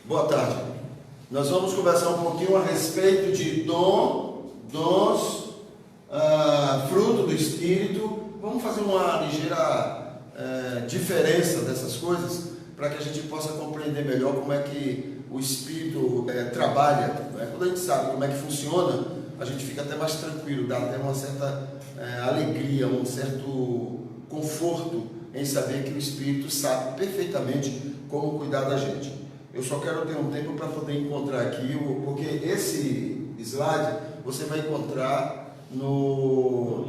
Boa tarde. Nós vamos conversar um pouquinho a respeito de dons, fruto do Espírito. Vamos fazer uma ligeira diferença dessas coisas, para que a gente possa compreender melhor como é que o Espírito trabalha. Quando a gente sabe como é que funciona, a gente fica até mais tranquilo, dá até uma certa alegria, um certo conforto em saber que o Espírito sabe perfeitamente como cuidar da gente. Eu só quero ter um tempo para poder encontrar aqui, porque esse slide você vai encontrar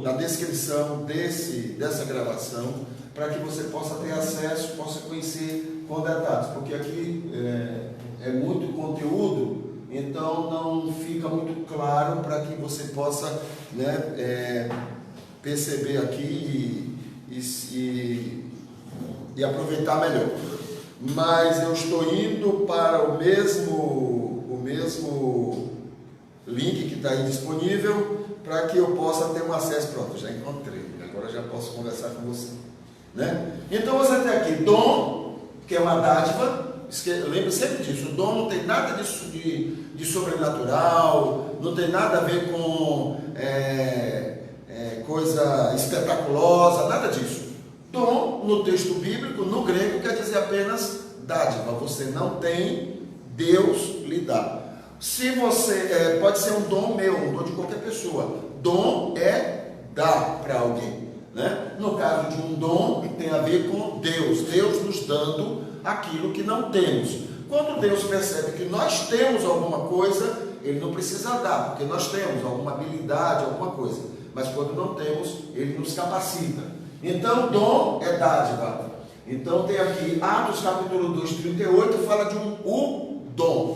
na descrição dessa gravação, para que você possa ter acesso, possa conhecer com detalhes, porque aqui é muito conteúdo, então não fica muito claro para que você possa perceber aqui e aproveitar melhor. Mas eu estou indo para o mesmo link que está aí disponível, para que eu possa ter um acesso. Pronto, já encontrei, agora já posso conversar com você, Então você tem aqui dom, que é uma dádiva. Lembre sempre disso, o dom não tem nada disso de sobrenatural, não tem nada a ver com coisa espetaculosa, nada disso. Dom, no texto bíblico, no grego, quer dizer apenas dádiva. Você não tem, Deus lhe dá. Se você, pode ser um dom meu, um dom de qualquer pessoa. Dom é dar para alguém, No caso de um dom, tem a ver com Deus. Deus nos dando aquilo que não temos. Quando Deus percebe que nós temos alguma coisa, Ele não precisa dar, porque nós temos alguma habilidade, alguma coisa. Mas quando não temos, Ele nos capacita. Então, dom é dádiva. Então, tem aqui Atos capítulo 2, 38, fala de o dom.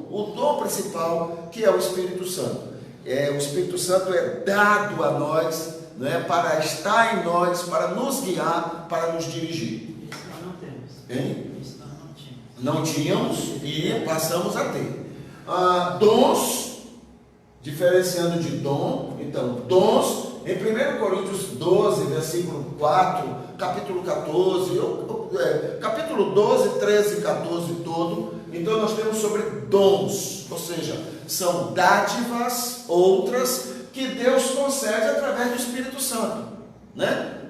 O dom principal, que é o Espírito Santo. O Espírito Santo é dado a nós, para estar em nós, para nos guiar, para nos dirigir. Isso nós não temos. Hein? Isso nós não tínhamos. Não tínhamos e passamos a ter. Dons, diferenciando de dom, então, dons. Em 1 Coríntios 12, versículo 4, capítulo 14, capítulo 12, 13 e 14 todo, então nós temos sobre dons, ou seja, são dádivas outras que Deus concede através do Espírito Santo,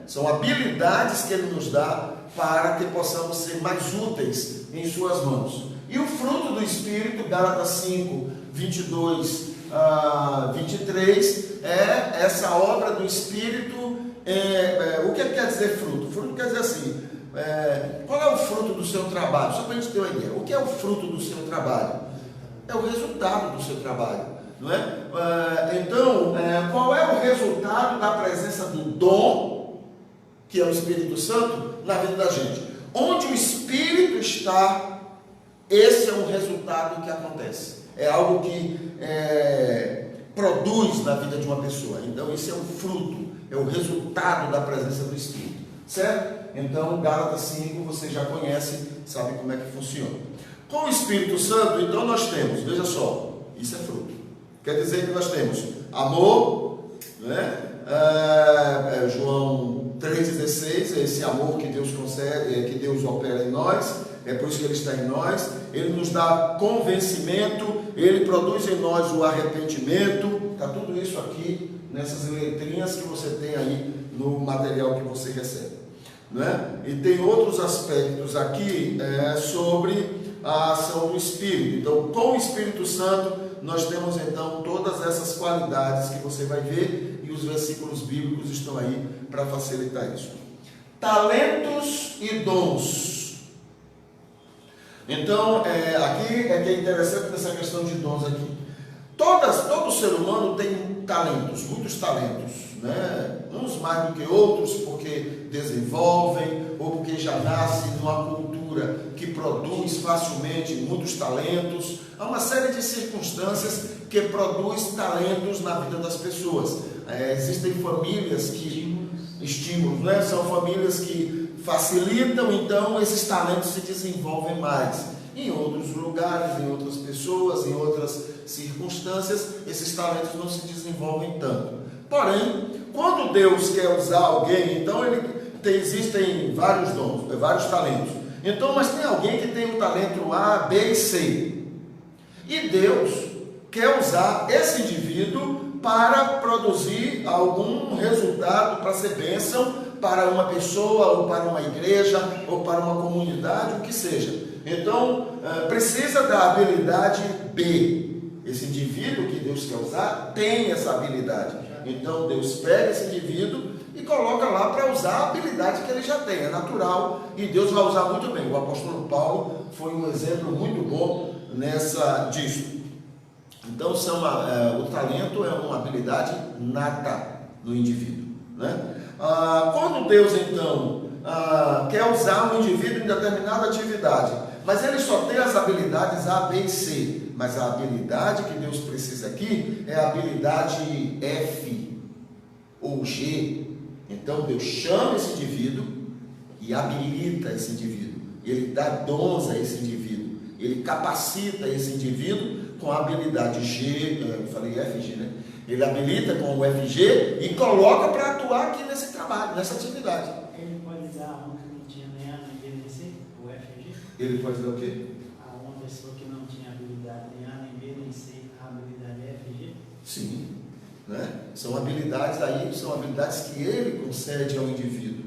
São habilidades que Ele nos dá para que possamos ser mais úteis em suas mãos. E o fruto do Espírito, Gálatas 5, 22 a 23, é essa obra do Espírito. O que quer dizer fruto? Fruto quer dizer assim, qual é o fruto do seu trabalho? Só para a gente ter uma ideia, o que é o fruto do seu trabalho? É o resultado do seu trabalho, não é? Então, qual é o resultado da presença do dom, que é o Espírito Santo, na vida da gente? Onde o Espírito está, esse é o resultado que acontece. É algo que produz na vida de uma pessoa. Então, isso é o fruto, é o resultado da presença do Espírito, certo? Então, Gálatas 5, você já conhece, sabe como é que funciona. Com o Espírito Santo, então, nós temos, veja só, isso é fruto. Quer dizer que nós temos amor, João 3,16, é esse amor que Deus concede, que Deus opera em nós. É por isso que Ele está em nós. Ele nos dá convencimento, Ele produz em nós o arrependimento. Está tudo isso aqui nessas letrinhas que você tem aí no material que você recebe, E tem outros aspectos aqui sobre a ação do Espírito. Então, com o Espírito Santo, nós temos então todas essas qualidades que você vai ver, e os versículos bíblicos estão aí para facilitar isso. Talentos e dons. Então, aqui é que é interessante nessa questão de dons aqui. Todo ser humano tem talentos, muitos talentos, Uns mais do que outros, porque desenvolvem, ou porque já nascem numa cultura que produz facilmente muitos talentos. Há uma série de circunstâncias que produz talentos na vida das pessoas. Existem famílias que... Estímulos, São famílias que facilitam, então esses talentos se desenvolvem mais. Em outros lugares, em outras pessoas, em outras circunstâncias, esses talentos não se desenvolvem tanto. Porém, quando Deus quer usar alguém, então existem vários dons, vários talentos. Então, mas tem alguém que tem o talento A, B e C. E Deus quer usar esse indivíduo para produzir algum resultado, para ser bênção para uma pessoa, ou para uma igreja, ou para uma comunidade, o que seja. Então, precisa da habilidade B. Esse indivíduo que Deus quer usar tem essa habilidade. Então, Deus pega esse indivíduo e coloca lá para usar a habilidade que ele já tem, é natural, e Deus vai usar muito bem. O apóstolo Paulo foi um exemplo muito bom disso. Então, o talento é uma habilidade nata no indivíduo, né? Quando Deus, então, quer usar um indivíduo em determinada atividade, mas ele só tem as habilidades A, B e C, mas a habilidade que Deus precisa aqui é a habilidade F ou G. Então, Deus chama esse indivíduo e habilita esse indivíduo, ele dá dons a esse indivíduo, ele capacita esse indivíduo com a habilidade G, eu falei FG, né? Ele habilita com o FG e coloca para atuar aqui nesse trabalho, nessa atividade. Ele pode usar um que não tinha nem A nem B nem C, o FG? Ele pode usar o quê? Uma pessoa que não tinha habilidade nem A nem B nem C, a habilidade é FG? Sim, né? São habilidades que ele concede ao indivíduo,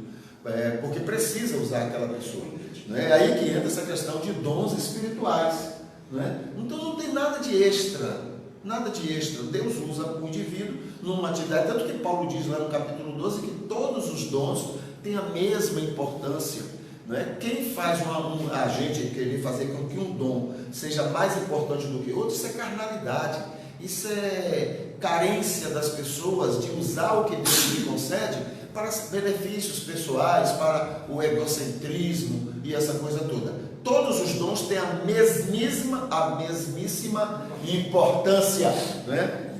porque precisa usar aquela pessoa. É aí que entra essa questão de dons espirituais, né? Então não tem nada de extra. Nada de extra. Deus usa o indivíduo numa atividade, tanto que Paulo diz lá no capítulo 12 que todos os dons têm a mesma importância, né? Quem faz a gente querer fazer com que um dom seja mais importante do que outro, isso é carnalidade, isso é carência das pessoas de usar o que Deus lhe concede para benefícios pessoais, para o egocentrismo e essa coisa toda. Todos os dons têm a mesmíssima importância, né,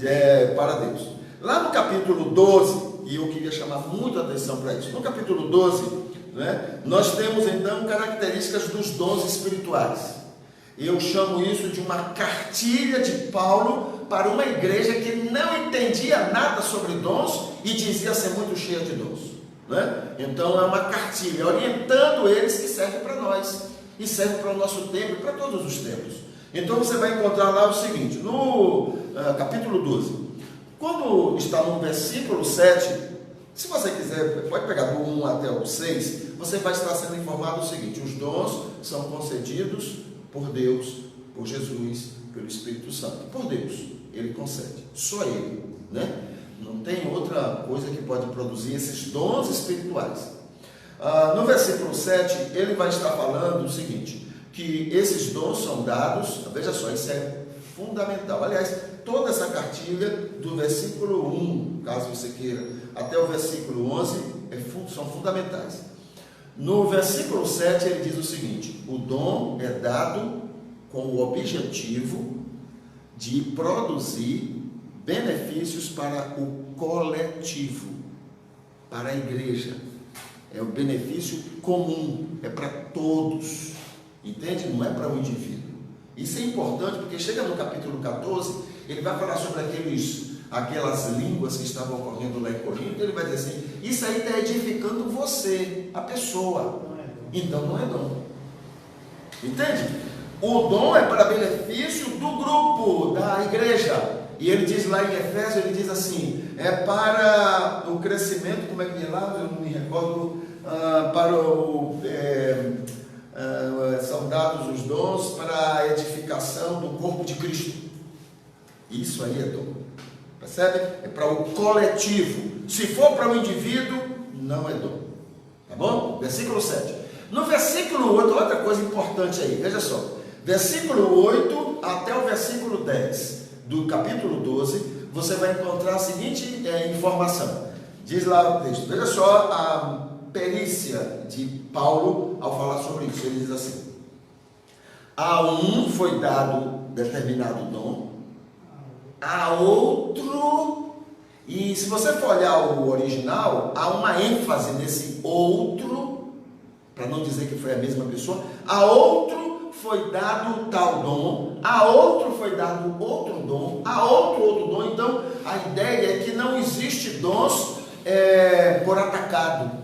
para Deus. Lá no capítulo 12, e eu queria chamar muito a atenção para isso, no capítulo 12, né, nós temos então características dos dons espirituais. Eu chamo isso de uma cartilha de Paulo para uma igreja que não entendia nada sobre dons e dizia ser muito cheia de dons, né? Então é uma cartilha orientando eles que serve para nós. E serve para o nosso tempo e para todos os tempos. Então você vai encontrar lá o seguinte, no capítulo 12, quando está no versículo 7, se você quiser, pode pegar do 1 até o 6, você vai estar sendo informado o seguinte: os dons são concedidos por Deus, por Jesus, pelo Espírito Santo. Por Deus, Ele concede, só Ele, né? Não tem outra coisa que pode produzir esses dons espirituais. No versículo 7, ele vai estar falando o seguinte, que esses dons são dados, veja só, isso é fundamental. Aliás, toda essa cartilha, do versículo 1, caso você queira, até o versículo 11, são fundamentais. No versículo 7, ele diz o seguinte: o dom é dado com o objetivo de produzir benefícios para o coletivo, para a igreja. É o benefício comum, é para todos, entende? Não é para o indivíduo. Isso é importante porque chega no capítulo 14, ele vai falar sobre aquelas línguas que estavam ocorrendo lá em Corinto. Ele vai dizer assim: isso aí está edificando você, a pessoa. Então não é dom, entende? O dom é para benefício do grupo, da igreja. E ele diz lá em Efésios, ele diz assim, é para o crescimento, como é que diz lá? Eu não me recordo, para o são dados os dons para a edificação do corpo de Cristo. Isso aí é dom, percebe? É para o coletivo. Se for para o indivíduo, não é dom, tá bom? Versículo 7. No versículo 8, outra coisa importante aí, veja só, versículo 8 até o versículo 10 do capítulo 12, você vai encontrar a seguinte informação. Diz lá o texto, veja só a perícia de Paulo ao falar sobre isso. Ele diz assim: a um foi dado determinado dom, a outro, e se você for olhar o original, há uma ênfase nesse outro, para não dizer que foi a mesma pessoa. A outro foi dado tal dom, a outro foi dado outro dom, a outro dom. Então a ideia é que não existe dons por atacado,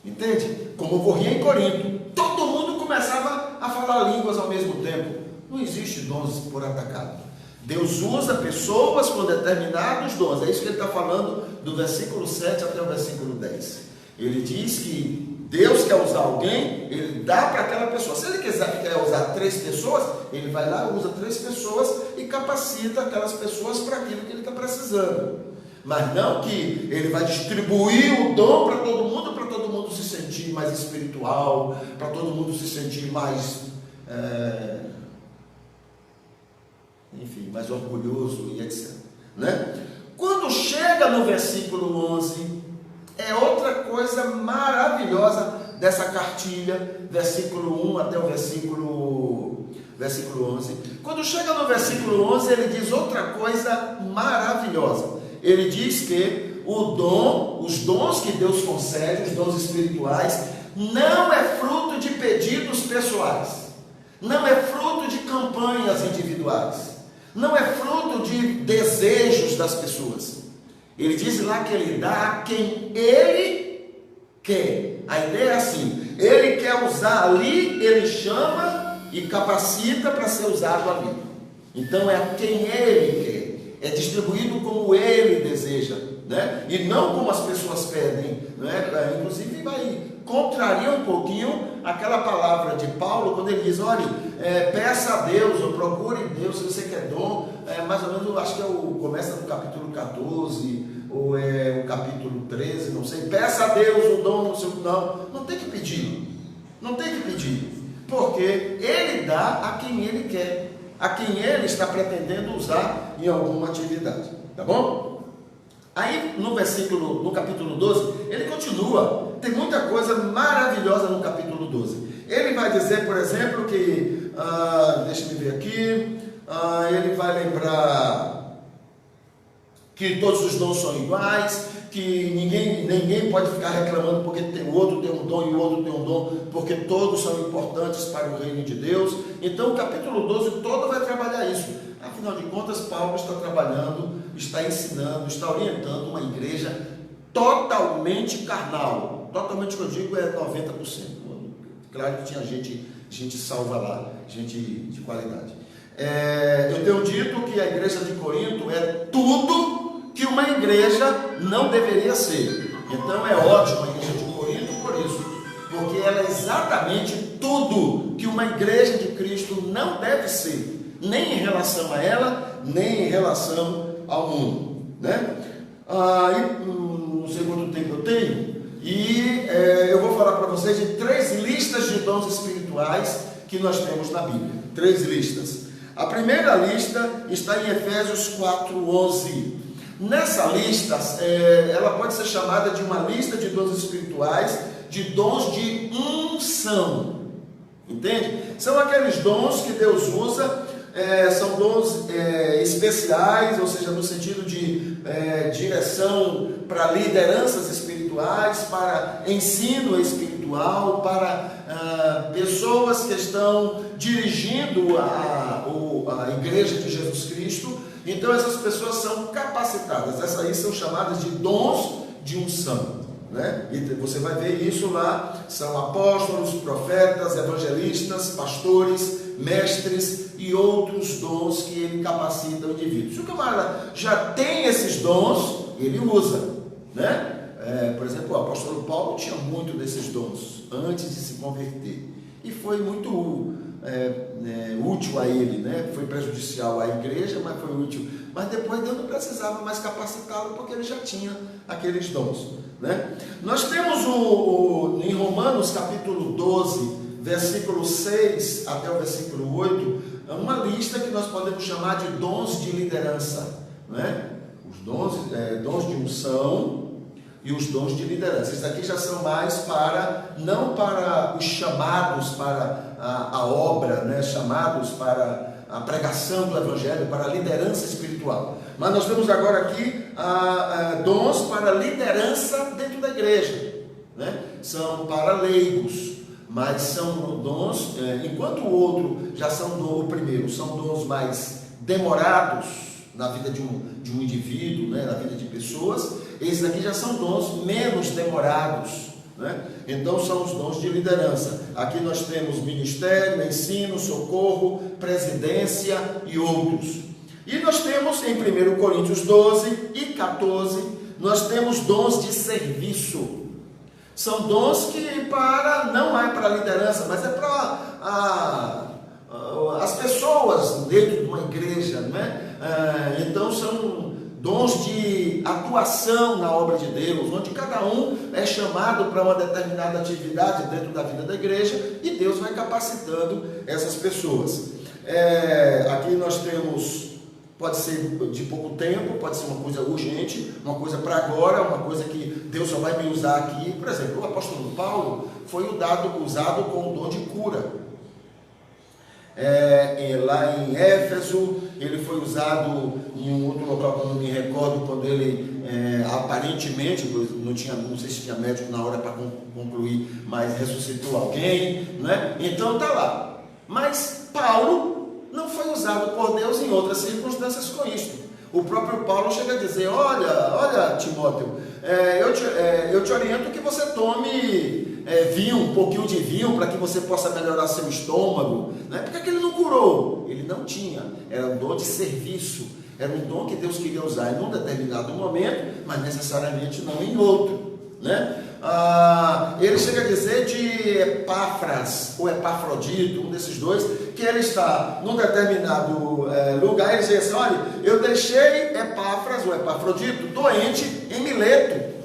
entende? Como ocorria em Corinto, todo mundo começava a falar línguas ao mesmo tempo. Não existe dons por atacado. Deus usa pessoas com determinados dons. É isso que ele está falando do versículo 7 até o versículo 10. Ele diz que Deus quer usar alguém, ele dá para aquela pessoa. Se ele quer usar 3 pessoas, ele vai lá, usa 3 pessoas e capacita aquelas pessoas para aquilo que ele está precisando. Mas não que ele vai distribuir o dom para todo mundo se sentir mais espiritual, para todo mundo se sentir mais, enfim, mais orgulhoso e etc. Né? Quando chega no versículo 11, é outra coisa maravilhosa dessa cartilha, versículo 1 até o versículo 11. Quando chega no versículo 11, ele diz outra coisa maravilhosa. Ele diz que os dons que Deus concede, os dons espirituais, não é fruto de pedidos pessoais, não é fruto de campanhas individuais, não é fruto de desejos das pessoas. Ele diz lá que ele dá a quem ele quer. A ideia é assim: ele quer usar ali, ele chama e capacita para ser usado ali. Então é a quem ele quer. É distribuído como ele deseja, né? E não como as pessoas pedem, né? Inclusive contraria um pouquinho aquela palavra de Paulo, quando ele diz: olha, peça a Deus, ou procure Deus, se você quer dom, mais ou menos, acho que começa no capítulo 14, ou o capítulo 13, não sei, peça a Deus o dom, não tem que pedir, porque ele dá a quem ele quer, a quem ele está pretendendo usar em alguma atividade, tá bom? Aí no capítulo 12, ele continua, tem muita coisa maravilhosa no capítulo 12. Ele vai dizer, por exemplo, que, deixa eu ver aqui, ele vai lembrar que todos os dons são iguais, que ninguém pode ficar reclamando porque o outro tem um dom e o outro tem um dom, porque todos são importantes para o reino de Deus. Então o capítulo 12 todo vai trabalhar isso. Afinal de contas, Paulo está trabalhando, está ensinando, está orientando uma igreja totalmente carnal. Totalmente, que eu digo, é 90%. Claro que tinha gente salva lá, gente de qualidade. Eu tenho dito que a igreja de Corinto é tudo que uma igreja não deveria ser. Então é ótimo a igreja de Corinto por isso, porque ela é exatamente tudo que uma igreja de Cristo não deve ser, nem em relação a ela, nem em relação ao mundo, né? No segundo tempo eu tenho, e eu vou falar para vocês de 3 listas de dons espirituais que nós temos na Bíblia. 3 listas. A primeira lista está em Efésios 4:11. Nessa lista, ela pode ser chamada de uma lista de dons espirituais, de dons de unção. Entende? São aqueles dons que Deus usa, são dons especiais, ou seja, no sentido de direção para lideranças espirituais, para ensino espiritual, para pessoas que estão dirigindo a igreja de Jesus Cristo. Então essas pessoas são capacitadas, essas aí são chamadas de dons de unção, né? E você vai ver isso lá, são apóstolos, profetas, evangelistas, pastores, mestres e outros dons que ele capacita o indivíduo. Se o camarada já tem esses dons, ele usa, né? Por exemplo, o apóstolo Paulo tinha muito desses dons antes de se converter, e foi muito útil a ele, né? Foi prejudicial à igreja, mas foi útil. Mas depois Deus não precisava mais capacitá-lo, porque ele já tinha aqueles dons, né? Nós temos em Romanos capítulo 12, versículo 6 até o versículo 8, uma lista que nós podemos chamar de dons de liderança, né? Os dons de unção e os dons de liderança. Esses aqui já são mais não para os chamados para a obra, né? Chamados para a pregação do Evangelho, para a liderança espiritual. Mas nós temos agora aqui dons para liderança dentro da igreja, né? São para leigos, mas são dons, enquanto o outro já o primeiro são dons mais demorados na vida de um indivíduo, né? Na vida de pessoas. Esses aqui já são dons menos demorados, né? Então são os dons de liderança. Aqui nós temos ministério, ensino, socorro, presidência e outros. E nós temos em 1 Coríntios 12 e 14, nós temos dons de serviço. São dons que não é para liderança, mas é para as pessoas dentro de uma igreja, né? Então são dons de atuação na obra de Deus, onde cada um é chamado para uma determinada atividade dentro da vida da igreja e Deus vai capacitando essas pessoas. Aqui nós temos, pode ser de pouco tempo, pode ser uma coisa urgente, uma coisa para agora, uma coisa que Deus só vai me usar aqui. Por exemplo, o apóstolo Paulo foi usado com o dom de cura. Lá em Éfeso, ele foi usado em um outro local que eu não me recordo, quando ele aparentemente, não sei se tinha médico na hora para concluir, mas ressuscitou alguém, né? Então está lá. Mas Paulo não foi usado por Deus em outras circunstâncias com isto. O próprio Paulo chega a dizer: olha Timóteo, eu te oriento que você tome vinho, um pouquinho de vinho, para que você possa melhorar seu estômago, né? Porque que ele não curou? Ele não tinha, era um dom de serviço, era um dom que Deus queria usar em um determinado momento, mas necessariamente não em outro, né? Ele chega a dizer de Epáfras, ou Epafrodito, um desses dois, que ele está num determinado lugar, ele diz assim: olha, eu deixei Epáfras, ou Epafrodito, doente em Mileto.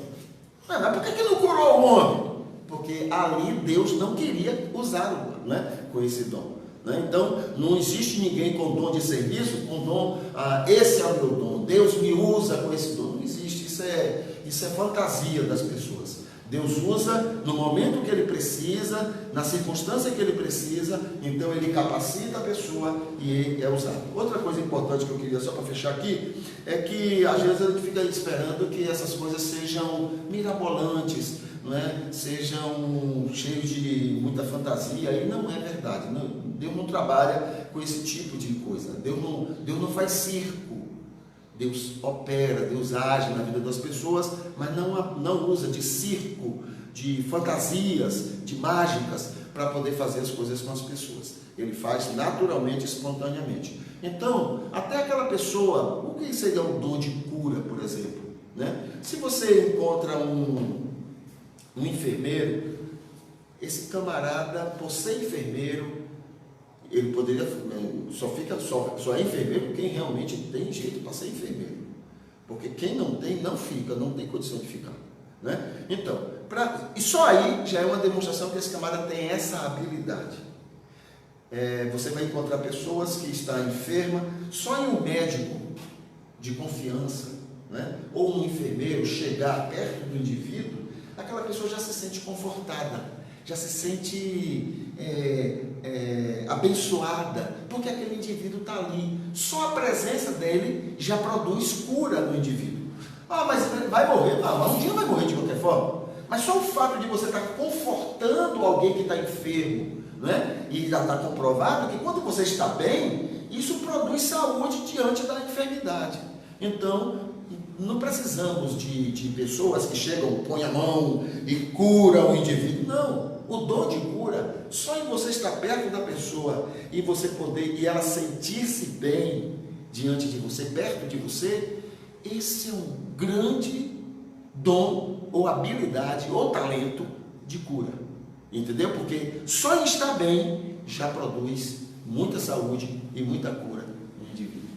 Mas por que não curou o homem? Porque ali Deus não queria usá-lo, né, com esse dom, né? Então não existe ninguém com dom de serviço, com dom, esse é o meu dom, Deus me usa com esse dom. Não existe, isso é fantasia das pessoas. Deus usa no momento que Ele precisa, na circunstância que Ele precisa, então Ele capacita a pessoa e é usado. Outra coisa importante que eu queria só para fechar aqui, é que às vezes a gente fica esperando que essas coisas sejam mirabolantes, não é? Sejam cheios de muita fantasia, e não é verdade. Não, Deus não trabalha com esse tipo de coisa. Deus não faz circo. Deus opera, Deus age na vida das pessoas, mas não usa de circo, de fantasias, de mágicas, para poder fazer as coisas com as pessoas. Ele faz naturalmente, espontaneamente. Então, até aquela pessoa, o que seria um dom de cura, por exemplo, né? Se você encontra um enfermeiro, esse camarada, por ser enfermeiro, ele poderia, só é enfermeiro quem realmente tem jeito para ser enfermeiro, porque quem não tem, não tem condição de ficar, né? Então, e só aí já é uma demonstração que esse camarada tem essa habilidade. Você vai encontrar pessoas que estão enfermas, só em um médico de confiança, né, ou um enfermeiro chegar perto do indivíduo, aquela pessoa já se sente confortada, já se sente abençoada, porque aquele indivíduo está ali. Só a presença dele já produz cura no indivíduo. Mas vai morrer? Mas um dia vai morrer de qualquer forma. Mas só o fato de você estar confortando alguém que está enfermo, né? E já está comprovado que quando você está bem, isso produz saúde diante da enfermidade. Então, não precisamos de pessoas que chegam, põem a mão e curam o indivíduo. Não. O dom de cura, só em você estar perto da pessoa e você poder, e ela sentir-se bem diante de você, perto de você, esse é um grande dom, ou habilidade, ou talento de cura. Entendeu? Porque só em estar bem já produz muita saúde e muita cura no indivíduo.